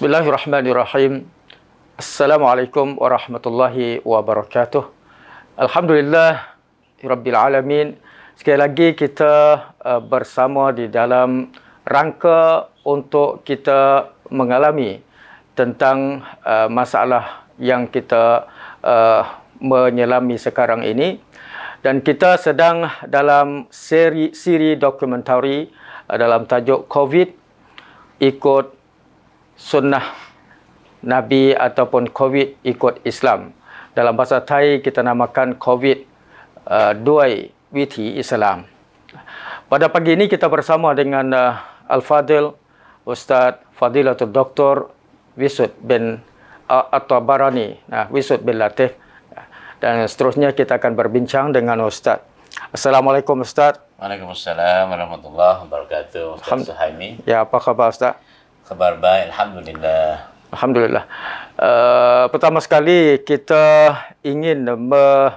Bismillahirrahmanirrahim. Assalamualaikum warahmatullahi wabarakatuh. Alhamdulillah Rabbil Alamin. Sekali lagi kita bersama di dalam rangka untuk kita mengalami tentang masalah yang kita menyelami sekarang ini. Dan kita sedang dalam siri dokumentari dalam tajuk COVID ikut sunnah Nabi ataupun COVID ikut Islam. Dalam bahasa Thai kita namakan COVID Doi Withi Islam. Pada pagi ini kita bersama dengan Al-Fadil Ustaz Fadilatul Dr. Wisud bin At-Tabarani, Wisud bin Latif. Dan seterusnya kita akan berbincang dengan Ustaz. Assalamualaikum Ustaz. Waalaikumsalam warahmatullahi wabarakatuh. Ustaz Suhaimi. Ya, apa khabar Ustaz? Kabar baik, Alhamdulillah. Alhamdulillah. Pertama sekali kita ingin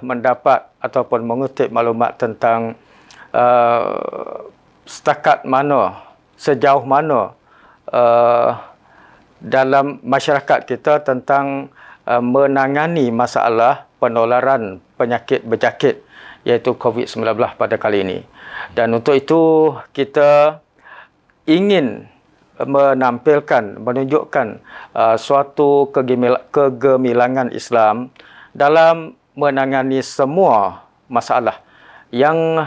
mendapat ataupun mengutip maklumat tentang setakat mana, sejauh mana dalam masyarakat kita tentang menangani masalah penularan penyakit berjangkit iaitu COVID-19 pada kali ini. Dan untuk itu kita ingin menunjukkan suatu kegemilangan Islam dalam menangani semua masalah yang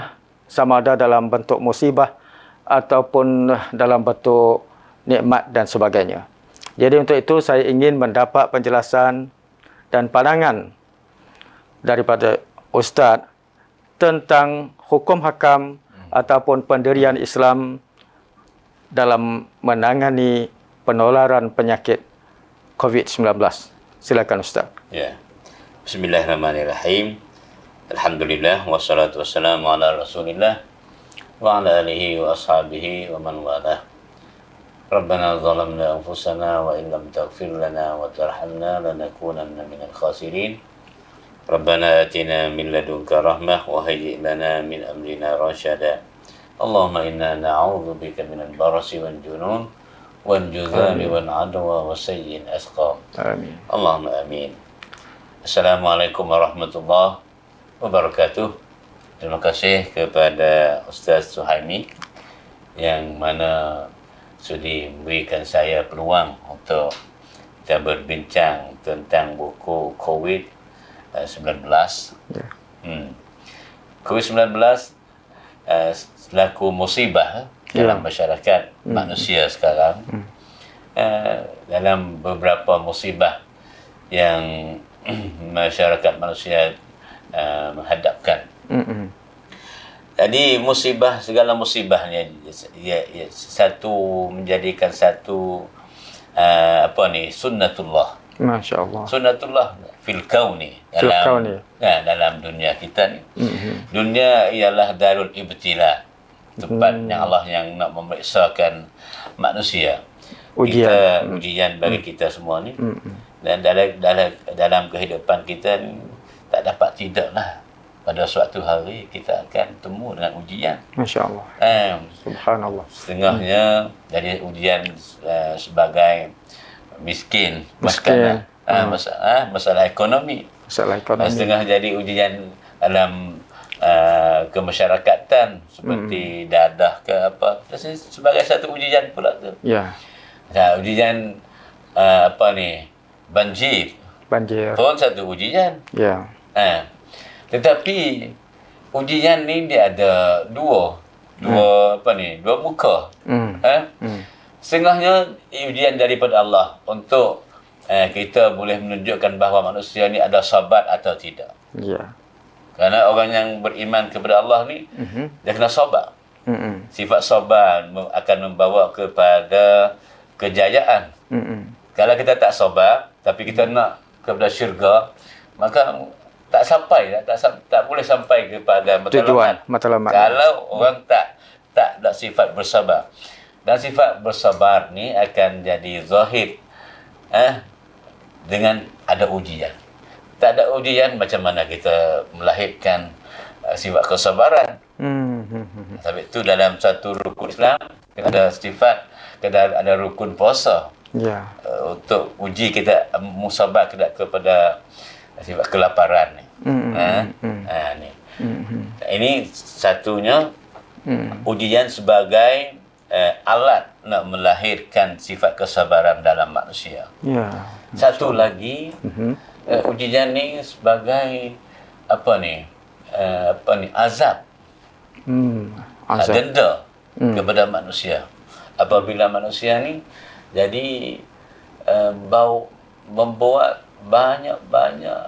sama ada dalam bentuk musibah ataupun dalam bentuk nikmat dan sebagainya. Jadi untuk itu saya ingin mendapat penjelasan dan pandangan daripada Ustaz tentang hukum hakam ataupun pendirian Islam dalam menangani penularan penyakit COVID-19. Silakan Ustaz. Ya. Bismillahirrahmanirrahim. Alhamdulillah wassalatu wassalamu ala Rasulillah wa ala alihi wa ashabihi wa man walah. Rabbana zalamna anfusana wa in lam taghfir lana wa tarhamna lanakunanna minal khasirin. Rabbana atina min ladunka rahmah wa hayyi' lana min amrina rasyada. Allahumma inna na'udzu bika minal barasi wal junun wal juzami wal adwa wa sayyi'il asqam. Amin. Allahumma amin. Assalamualaikum warahmatullahi wabarakatuh. Terima kasih kepada Ustaz Suhaimi yang mana sudi memberikan saya peluang untuk kita berbincang tentang buku COVID-19. COVID-19 selaku musibah dalam masyarakat manusia sekarang. Dalam beberapa musibah yang masyarakat manusia menghadapkan. Jadi musibah, segala musibahnya menjadikan satu sunnatullah. Masya Allah. Sunnatullah fil kauni dalam dunia kita ni. Dunia ialah darul ibtila, tempat yang Allah yang nak memeriksakan manusia. Ujian bagi kita semua ni. Dan dalam kehidupan kita ni, tak dapat tidaklah pada suatu hari kita akan temu dengan ujian. Masya Allah. Subhanallah. Setengahnya jadi ujian sebagai miskin. Masalah ekonomi. Setengah jadi ujian dalam kemasyarakatan seperti dadah ke apa. Sebagai satu ujian pula tu. Ya. Ujian banjir pun satu ujian. Ya. Tetapi ujian ni dia ada dua muka. Setengahnya ujian daripada Allah untuk kita boleh menunjukkan bahawa manusia ni ada sabar atau tidak. Ya. Kerana orang yang beriman kepada Allah ni dia kena sabar. Sifat sabar akan membawa kepada kejayaan. Kalau kita tak sabar tapi kita nak kepada syurga, maka tak sampai, tak boleh sampai kepada matlamat. Kalau orang tak ada sifat bersabar. Dan sifat bersabar ni akan jadi zahir dengan ada ujian. Tak ada ujian, macam mana kita melahirkan sifat kesabaran. Sebab itu dalam satu rukun Islam ada sifat, ada rukun puasa. Ya. Untuk uji kita musabar kita kepada sifat kelaparan ni. Ni. Ini satunya ujian sebagai alat nak melahirkan sifat kesabaran dalam manusia. Ya. Satu lagi ujian ni sebagai azab. Azab. Denda kepada manusia. Apabila manusia ni jadi membuat banyak-banyak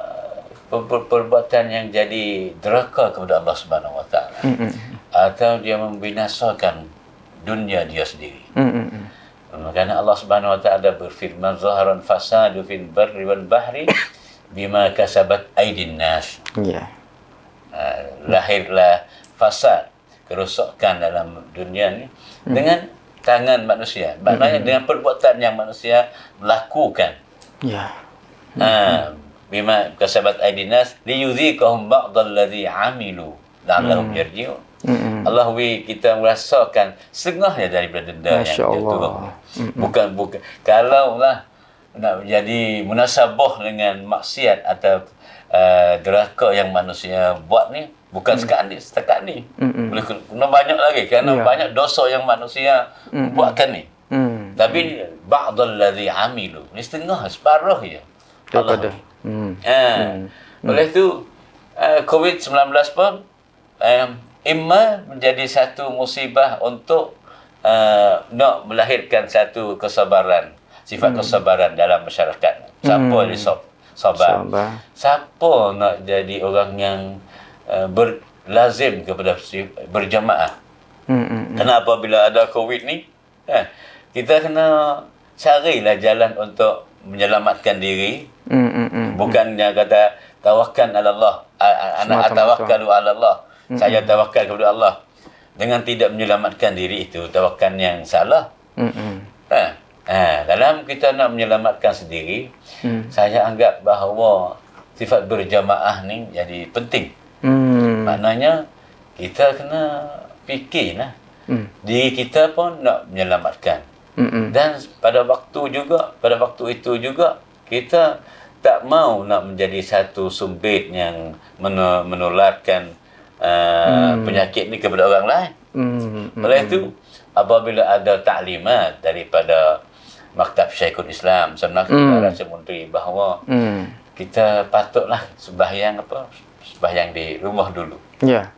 perbuatan yang jadi deraka kepada Allah Subhanahu Wa Taala, atau dia membinasakan dunia dia sendiri. Kerana Allah Subhanahu Wa Taala berfirman, "Zaharan fasadu fil barri wal bahri bima kasabat aydin nas." Ya. Lahirlah fasad, kerosakan dalam dunia ni dengan tangan manusia. Maknanya dengan perbuatan yang manusia melakukan. Ya. Bima kasabat aydin nas liyuziqahum ba'dal ladzi amilu la'allahum yarji'un. Allah kita merasakan setengahnya daripada denda Masya yang dia Allah. turun. Bukan kalaulah nak menjadi munasabah dengan maksiat atau deraka yang manusia buat ni, bukan setakat ni. Boleh kena banyak lagi kerana banyak dosa yang manusia buatkan ni. Tapi ba'dal ladzi amilu, ni setengah, separuh je. Daripada. Oleh tu COVID-19 pun imma menjadi satu musibah untuk nak melahirkan satu kesabaran, sifat kesabaran dalam masyarakat. Siapa yang sabar? Siapa nak jadi orang yang berlazim kepada berjamaah? Kenapa bila ada COVID ni, kita kena carilah jalan untuk menyelamatkan diri. Bukannya kata tawakkal ala Allah, ana atawakkalu ala Allah. Saya tawakal kepada Allah. Dengan tidak menyelamatkan diri itu tawakal yang salah. Dalam kita nak menyelamatkan sendiri, saya anggap bahawa sifat berjamaah ni jadi penting. Maknanya kita kena fikirlah. Diri kita pun nak menyelamatkan. Dan pada waktu itu juga kita tak mau nak menjadi satu sumbit yang menularkan penyakit ni kepada orang lain. Oleh itu, apabila ada taklimat daripada Maktab Syekhul Islam, Semnafil Rasa Menteri, bahawa kita patutlah sembahyang di rumah dulu. Ya.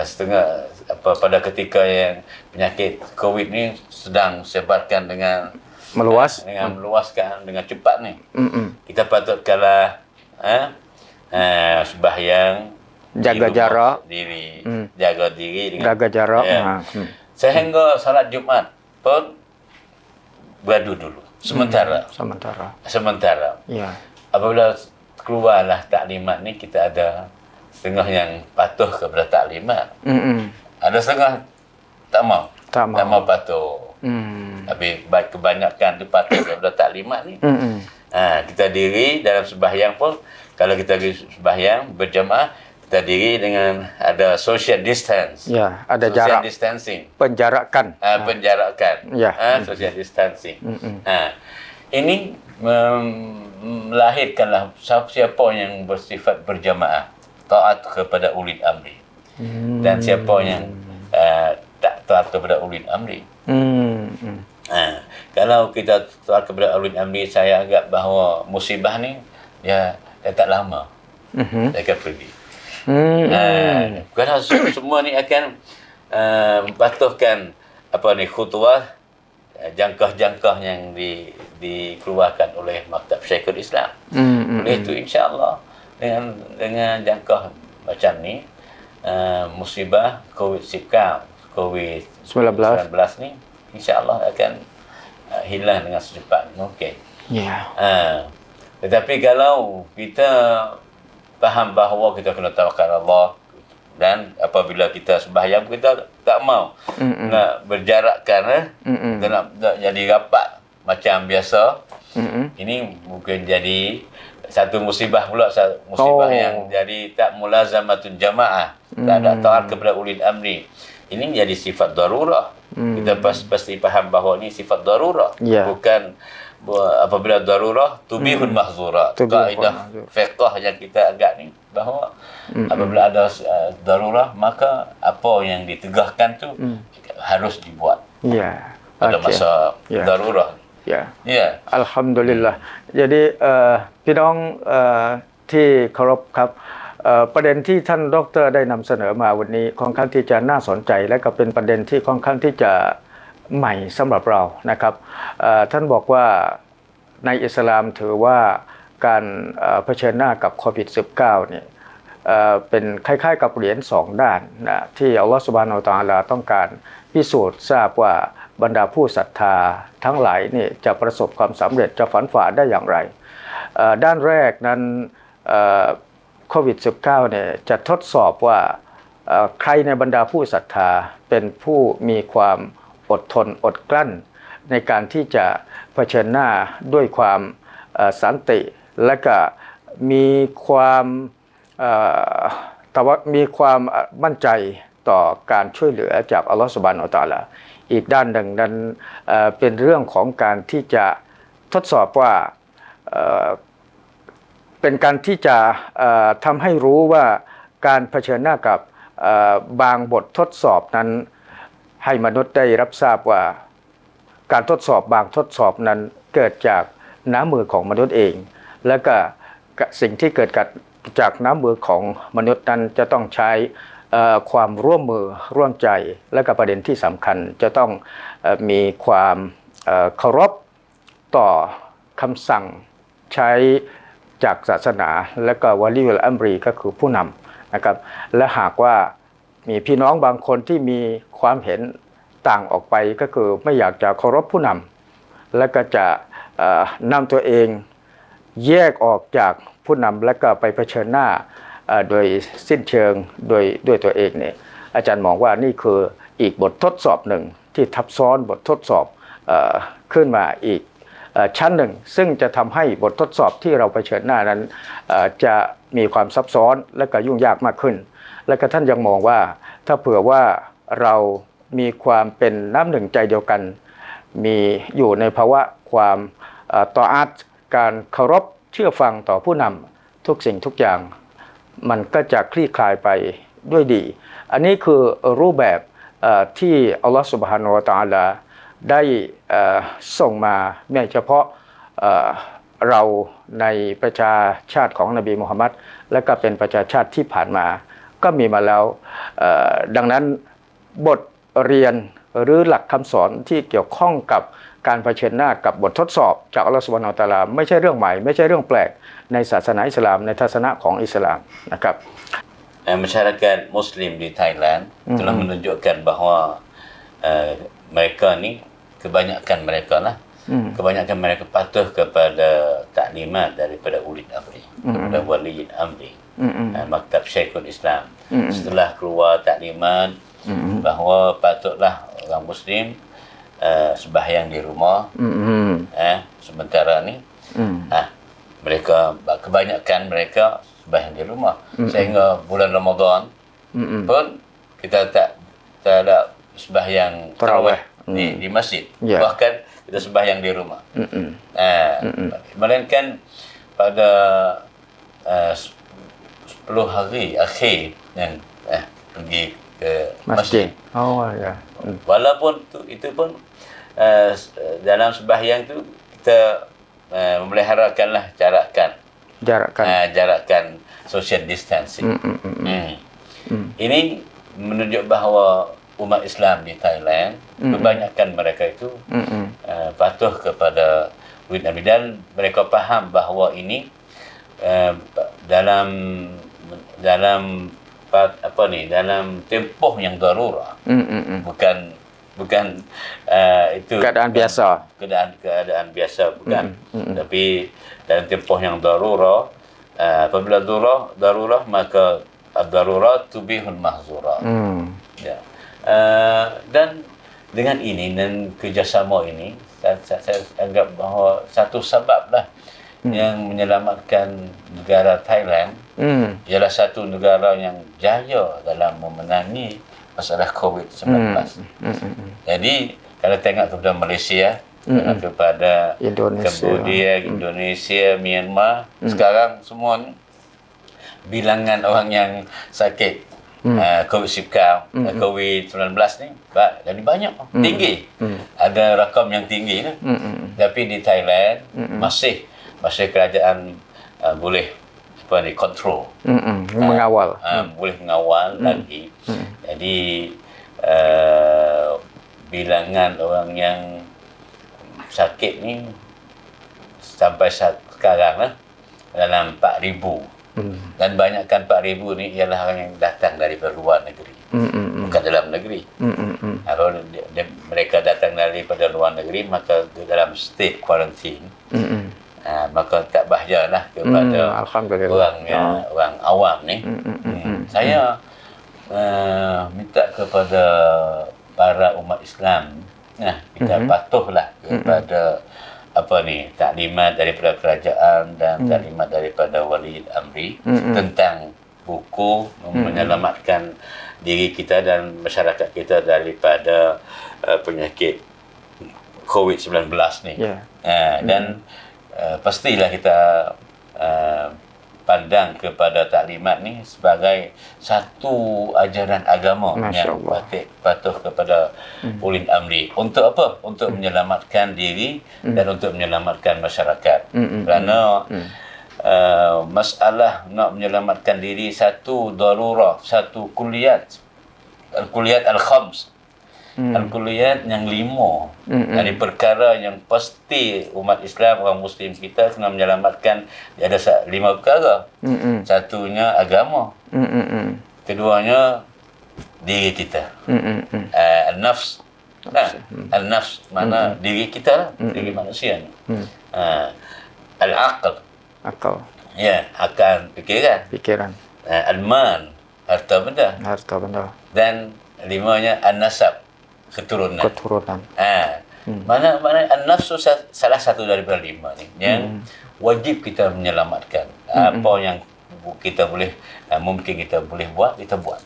Setengah pada ketika yang penyakit COVID ni sedang sebarkan dengan meluaskan dengan cepat ni. Kita patut sembahyang, jaga jarak diri, jaga diri dengan jaga jarak. Sehingga salat Jumaat pun beradu dulu sementara. Ya. Apabila keluarlah taklimat ni, kita ada setengah yang patuh kepada taklimat. Ada setengah tak mau patuh. Tapi kebanyakan tu patuh kepada taklimat ni. Kita diri dalam sembahyang pun, kalau kita pergi sembahyang berjamaah, kita diri dengan ada social distance. Ya, ada social jarak. Distancing. Penjarakan. Penjarakan. Ya. Social distancing. Ini melahirkanlah siapa yang bersifat berjamaah, taat kepada ulil amri. Dan siapa yang tak taat kepada ulil amri. Kalau kita taat kepada ulil amri, saya anggap bahawa musibah ni dia tak lama dia akan pergi. Kerana semua ni akan mematuhkan khutbah, jangkah-jangkah yang dikeluarkan oleh Maktab Syekhul Islam. Oleh itu, insya-Allah dengan jangkah macam ni, musibah COVID-19 ni insya-Allah akan hilang dengan secepat mungkin. Ya. Tetapi kalau kita faham bahawa kita kena tawakal Allah, dan apabila kita sembahyang kita tak mau nak berjarakkan, kita nak jadi rapat macam biasa, ini mungkin jadi satu musibah pula, musibah yang jadi tak mulazamatun jamaah, tak ada taat kepada ulil amri. Ini menjadi sifat darurah. Kita pasti faham bahawa ini sifat darurah, bukan apabila darurah tubihul mahzurat. Kaedah fiqh yang kita agak ni bahawa apabila ada darurah, maka apa yang ditegahkan tu harus dibuat. Pada masa darurah. Alhamdulillah. Jadi พี่น้องที่เคารพครับประเด็นที่ท่านดร.ได้นำเสนอมาวันนี้ค่อนข้างที่จะน่าสนใจและก็เป็นประเด็นที่ค่อนข้างที่จะใหม่สำหรับเรานะครับท่านบอกว่าในอิสลามถือว่าการเผชิญหน้ากับโควิด -19 เนี่ยเป็นคล้ายๆกับเหรียญ2ด้านนะที่อัลลอฮฺซุบฮานะฮูวะตะอาลาต้องการพิสูจน์ทราบว่าบรรดาผู้ศรัทธาทั้งหลายนี่จะประสบความสำเร็จจะฝันฝ่าได้อย่างไรด้านแรกนั้นโควิด -19 เนี่ยจะทดสอบว่าใครในบรรดาผู้ศรัทธาเป็นผู้มีความอดทนอดกลั้นในการที่จะเผชิญหน้าด้วยความสันติและก็มีความมั่นใจต่อการช่วยเหลือจากอัลลอฮฺซุบฮานะฮูวะตะอาลาอีกด้านหนึ่งนั้นเป็นเรื่องของการที่จะทดสอบว่าเป็นการที่จะทำให้รู้ว่าการเผชิญหน้ากับบางบททดสอบนั้นให้มนุษย์ได้รับทราบว่าการทดสอบบางทดสอบนั้นเกิดจากน้ำมือของมนุษย์เองและก็สิ่งที่เกิดจากน้ำมือของมนุษย์นั้นจะต้องใช้ความร่วมมือร่วมใจและก็ประเด็นที่สำคัญจะต้องมีความเคารพต่อคำสั่งใช้จากศาสนาและก็วะลีอุลอัมรีก็คือผู้นำนะครับและหากว่ามีพี่น้องบางคนที่มีความเห็นต่างออกไปก็คือไม่อยากจะเคารพผู้นำและก็จะนำตัวเองแยกออกจากผู้นำและก็ไปเผชิญหน้าโดยสิ้นเชิงด้วยตัวเองเนี่ยอาจารย์มองว่านี่คืออีกบททดสอบหนึ่งที่ทับซ้อนบททดสอบขึ้นมาอีกชั้นหนึ่งซึ่งจะทำให้บททดสอบที่เราเผชิญหน้านั้นจะมีความซับซ้อนและก็ยุ่งยากมากขึ้นและก็ท่านยังมองว่าถ้าเผื่อว่าเรามีความเป็นน้ำหนึ่งใจเดียวกันมีอยู่ในภาวะความต่ออาจการเคารพเชื่อฟังต่อผู้นำทุกสิ่งทุกอย่างมันก็จะคลี่คลายไปด้วยดีอันนี้คือรูปแบบที่อัลลอฮฺซุบฮานะฮูวะตะอาลาได้ส่งมาไม่เฉพาะเราในประชาชาติของนบีมุฮัมมัดและก็เป็นประชาชาติที่ผ่านมาก็มีมาแล้วดังนั้นบทเรียนหรือหลักคำสอนที่เกี่ยวข้องกับการเผชิญหน้ากับบททดสอบจากอัลลอฮฺซุบฮานะฮูวะตะอาลาไม่ใช่เรื่องใหม่ไม่ใช่เรื่องแปลกในศาสนาอิสลามในทัศนะของอิสลามนะครับmasyarakat Muslim di Thailand telah menunjukkan bahawa mereka ni kebanyakan mereka patuh kepada taklimat daripada ulil amri, kepada waliul amri, maktab Syekhul Islam. Setelah keluar taklimat bahawa patutlah orang Muslim sembahyang di rumah, sementara ni mereka kebanyakan mereka sembahyang di rumah sehingga bulan Ramadan pun kita tak ada sembahyang tarawih di masjid, bahkan kita sembahyang di rumah. Melainkan pada 10 hari akhir yang pergi ke masjid. Walaupun itu pun dalam sembahyang tu kita memeliharakanlah jarakkan social distancing. Ini menunjuk bahawa umat Islam di Thailand kebanyakan mereka itu patuh kepada ulil amri dan mereka faham bahawa ini dalam tempoh yang darurah, bukan itu keadaan biasa, bukan, tapi dalam tempoh yang darurah. Apabila darurah maka ad-darurat tubihul mahzurat. Dan dengan ini dan kerjasama ini saya anggap bahawa satu sebablah yang menyelamatkan negara Thailand ialah satu negara yang jaya dalam memenangi masalah COVID-19. Jadi kalau tengok kepada Malaysia, kepada Cambodia, Indonesia, Myanmar, sekarang semua ni bilangan orang yang sakit COVID-19 ni jadi banyak, tinggi. Ada rakam yang tinggi kan. Tapi di Thailand masih kerajaan boleh kontrol, mengawal, boleh mengawal lagi. Jadi bilangan orang yang sakit ni sampai sekarang lah dalam 4,000. Dan banyakkan 4,000 ni ialah orang yang datang daripada luar negeri, bukan dalam negeri. Kalau mereka datang daripada luar negeri, maka dalam state quarantine, maka tak bahayalah kepada orang awam ni. Saya minta kepada para umat Islam, kita patuhlah kepada taklimat daripada kerajaan dan taklimat daripada wali amri tentang buku menyelamatkan diri kita dan masyarakat kita daripada penyakit COVID-19 ni. Dan pastilah kita pandang kepada taklimat ni sebagai satu ajaran agama yang patuh kepada ulil amri. Untuk apa? Untuk menyelamatkan diri dan untuk menyelamatkan masyarakat. Kerana masalah nak menyelamatkan diri satu darurah, satu kulliyat al-khams, al-kulliyat yang 5 dari perkara yang pasti umat Islam, orang Muslim kita kena menyelamatkan. Dia ada 5 perkara. Satunya agama, keduanya diri kita, al-nafs, al-nafs mana diri kita lah, diri manusia ni. Al-aql, akal, pikiran. Al-mal, harta benda. Dan 5nya an-nasab, keturunan. Mana an-nafsu salah satu daripada 5 ni yang wajib kita menyelamatkan. Apa yang kita boleh, mungkin kita boleh buat, kita buat.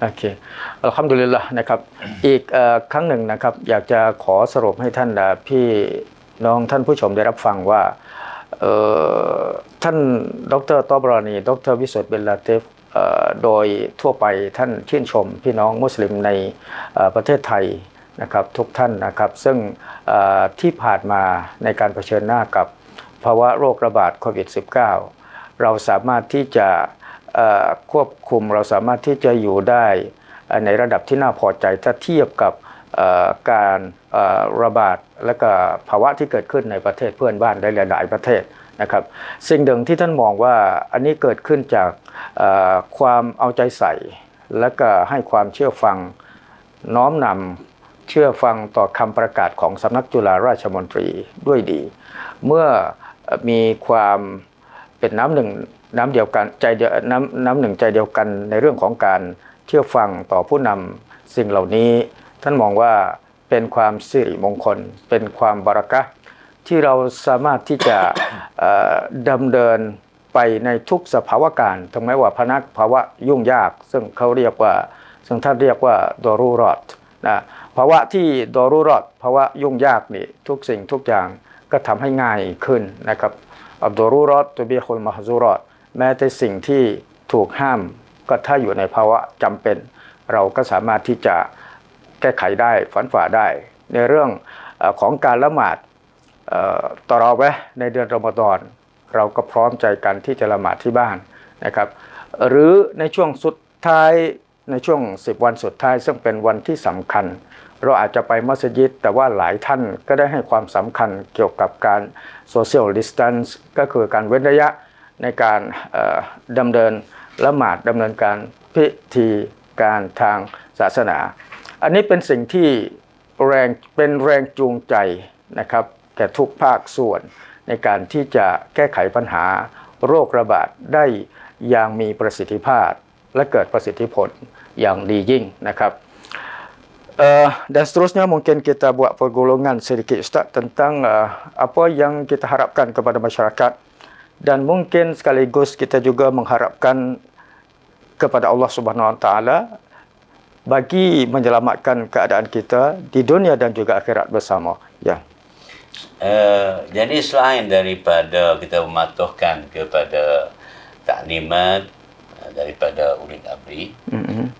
โอเคอัลฮัมดุลิลละห์นะครับอีกครั้งหนึ่งนะครับอยากจะขอสรุปให้ท่านพี่น้องท่านผู้ชมได้รับฟังว่าท่านดร.ตอบรานีดร.วิสุทธิ์ บิน ลาติฟโดยทั่วไปท่านชื่นชมพี่น้องมุสลิมในประเทศไทยนะครับทุกท่านนะครับซึ่งที่ผ่านมาในการเผชิญหน้ากับภาวะโรคระบาดโควิด -19 เราสามารถที่จะควบคุมเราสามารถที่จะอยู่ได้ในระดับที่น่าพอใจถ้าเทียบกับการระบาดและก็ภาวะที่เกิดขึ้นในประเทศเพื่อนบ้านได้หลายประเทศนะครับสิ่งหนึ่งที่ท่านมองว่าอันนี้เกิดขึ้นจากความเอาใจใส่และก็ให้ความเชื่อฟังน้อมนำเชื่อฟังต่อคำประกาศของสำนักจุฬาราชมนตรีด้วยดีเมื่อมีความเป็นน้ำหนึ่งน้ำเดียวกันใจเดียวน้ำหนึ่งใจเดียวกันในเรื่องของการเชื่อฟังต่อผู้นำสิ่งเหล่านี้ท่านมองว่าเป็นความสิริมงคลเป็นความบารักะห์ที่เราสามารถที่จะดำเนินไปในทุกสภาวะการถึงแม้ว่าภาวะยุ่งยากซึ่งเขาเรียกว่าซึ่งท่านเรียกว่าดอรูรอตนะภาวะที่ดอรูรอตภาวะยุ่งยากนี่ทุกสิ่งทุกอย่างก็ทำให้ง่ายขึ้นนะครับอับดอรูรอตตุบีฮุลมะฮซูรอตแม้แต่สิ่งที่ถูกห้ามก็ถ้าอยู่ในภาวะจำเป็นเราก็สามารถที่จะแก้ไขได้ฝันฝ่าได้ในเรื่องของการละหมาดตเราะเวะห์ในเดือนรอมฎอนเราก็พร้อมใจกันที่จะละหมาดที่บ้านนะครับหรือในช่วงสุดท้ายในช่วง10 วันสุดท้ายซึ่งเป็นวันที่สำคัญเราอาจจะไปมัสยิดแต่ว่าหลายท่านก็ได้ให้ความสำคัญเกี่ยวกับการ social distance ก็คือการเว้นระยะในการดำเนินละหมาดดำเนินการพิธีการทางศาสนาอันนี้เป็นสิ่งที่เป็นแรงจูงใจนะครับแก่ทุกภาคส่วนในการที่จะแก้ไขปัญหาโรคระบาดได้อย่างมีประสิทธิภาพและเกิดประสิทธิผลอย่างดียิ่งนะครับ Dan seterusnya mungkin kita buat pergolongan sedikit Ustaz tentang apa yang kita harapkan kepada masyarakat, dan mungkin sekaligus kita juga mengharapkan kepada Allah Subhanahu Wa Taala bagi menyelamatkan keadaan kita di dunia dan juga akhirat bersama. Ya. Jadi selain daripada kita mematuhkan kepada taklimat daripada ulil amri,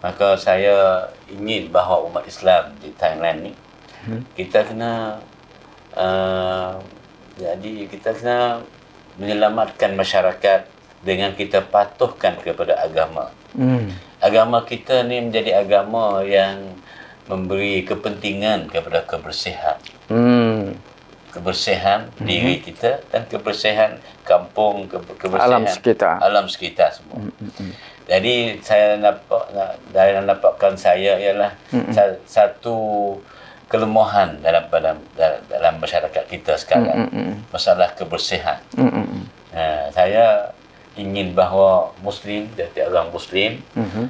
maka saya ingin bahawa umat Islam di Thailand ni kita kena jadi kita kena menyelamatkan masyarakat dengan kita patuhkan kepada agama. Agama kita ni menjadi agama yang memberi kepentingan kepada kebersihan. Kebersihan diri kita dan kebersihan kampung, kebersihan alam sekitar semua. Jadi saya nampakkan saya ialah satu kelemahan dalam masyarakat kita sekarang, masalah kebersihan. Saya ingin bahawa Muslim, tiap-tiap orang Muslim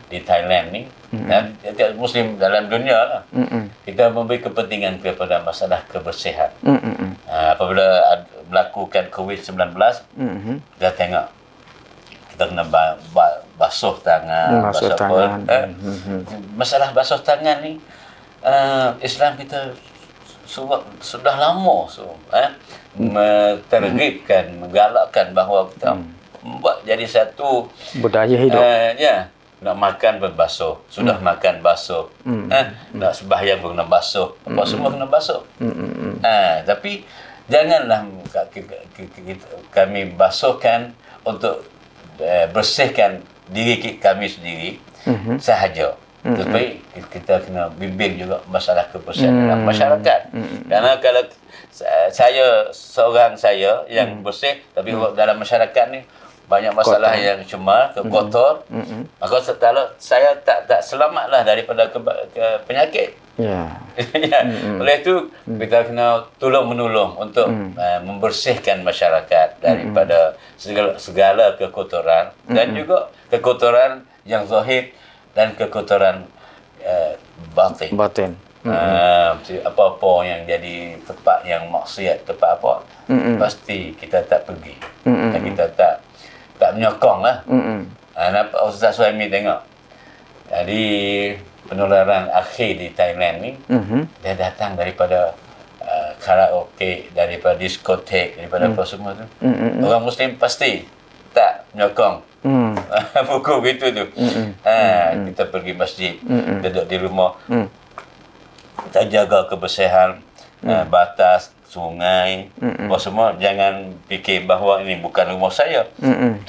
di Thailand ni dan tiap-tiap Muslim dalam dunia lah, kita memberi kepentingan kepada masalah kebersihan. Apabila melakukan COVID-19, kita tengok kita kena basuh tangan, masalah basuh tangan ni Islam kita sudah lama tergibkan, menggalakkan bahawa kita buat jadi satu budaya hidup. Nak makan berbasuh, sudah makan basuh. Nak sembahyang pun kena basuh. Apa semua kena basuh. Tapi janganlah kami basuhkan untuk bersihkan diri kami sendiri sahaja. Tetapi kita kena bimbing juga masalah kebersihan dalam masyarakat. Kerana kalau seorang saya yang bersih, tapi dalam masyarakat ni banyak masalah kotor, yang cemar, kotor, maka saya tak selamatlah daripada penyakit. Oleh itu kita kena tolong-menolong untuk membersihkan masyarakat daripada segala kekotoran, dan juga kekotoran yang zahir dan kekotoran batin. Apa-apa yang jadi tempat yang maksiat, tempat apa, pasti kita tak pergi. Dan kita tak menyokong lah. Nampak Ustaz Suhaimi tengok. Jadi penularan akhir di Thailand ni, dia datang daripada karaoke, daripada diskotek, daripada apa semua tu. Orang Muslim pasti tak menyokong buku begitu tu. Kita pergi masjid, duduk di rumah, kita jaga kebersihan batas sungai, apa semua. Jangan fikir bahawa ini bukan rumah saya.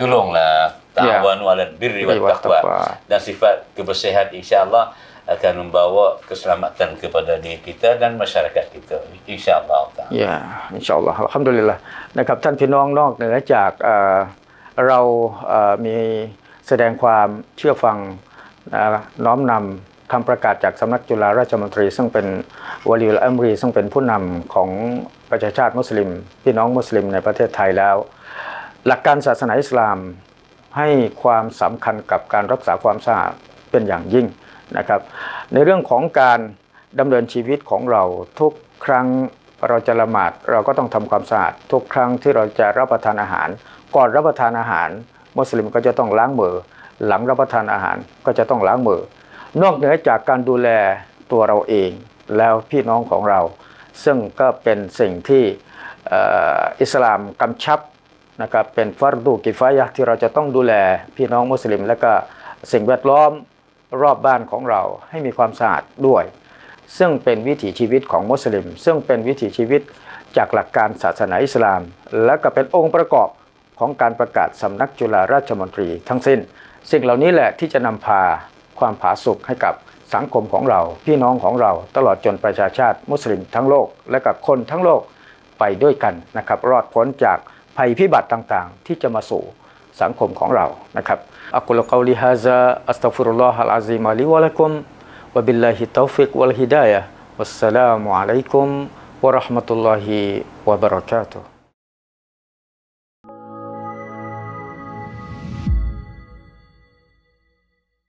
Tolonglah, ta'awanu 'alal birri wat taqwa. Dan sifat kebersihan insya-Allah akan membawa keselamatan kepada diri kita dan masyarakat kita, insya-Allah. Ya, insya-Allah. Alhamdulillah. นะครับท่านพี่น้องนอกเหนือจากเรามีแสดงความเชื่อฟังน้อมนำคำประกาศจากสำนักจุฬาราชมนตรีซึ่งเป็นวะลีอุลอัมรีซึ่งเป็นผู้นำของประชาชาติมุสลิมพี่น้องมุสลิมในประเทศไทยแล้วหลักการศาสนาอิสลามให้ความสำคัญกับการรักษาความสะอาดเป็นอย่างยิ่งนะครับในเรื่องของการดำเนินชีวิตของเราทุกครั้งเราจะละหมาดเราก็ต้องทำความสะอาดทุกครั้งที่เราจะรับประทานอาหารก่อนรับประทานอาหารมุสลิมก็จะต้องล้างมือหลังรับประทานอาหารก็จะต้องล้างมือนอกเหนือจากการดูแลตัวเราเองแล้วพี่น้องของเราซึ่งก็เป็นสิ่งที่อิสลามกำชับนะครับเป็นฟัรดูกิฟายะห์ที่เราจะต้องดูแลพี่น้องมุสลิมและก็สิ่งแวดล้อมรอบบ้านของเราให้มีความสะอาดด้วยซึ่งเป็นวิถีชีวิตของมุสลิมซึ่งเป็นวิถีชีวิตจากหลักการศาสนาอิสลามและก็เป็นองค์ประกอบของการประกาศสำนักจุฬาราชมนตรีทั้งสิ้นสิ่งเหล่านี้แหละที่จะนำพาความผาสุกให้กับสังคมของเราพี่น้องของเราตลอดจนประชาชาติมุสลิมทั้งโลกและกับคนทั้งโลกไปด้วยกันนะครับรอดพ้นจากภัยพิบัติต่างๆที่จะมาสู่สังคมของเรานะครับอักุลกอลิฮาซาอัสตัฆฟิรุลลอฮะลอะซีมลิวะละกุมวะบิลลาฮิตตอฟิกวัลฮิดายะฮ์วัสสลามุอะลัยกุมวะเราะห์มะตุลลอฮิวะบะเราะกาตุฮ์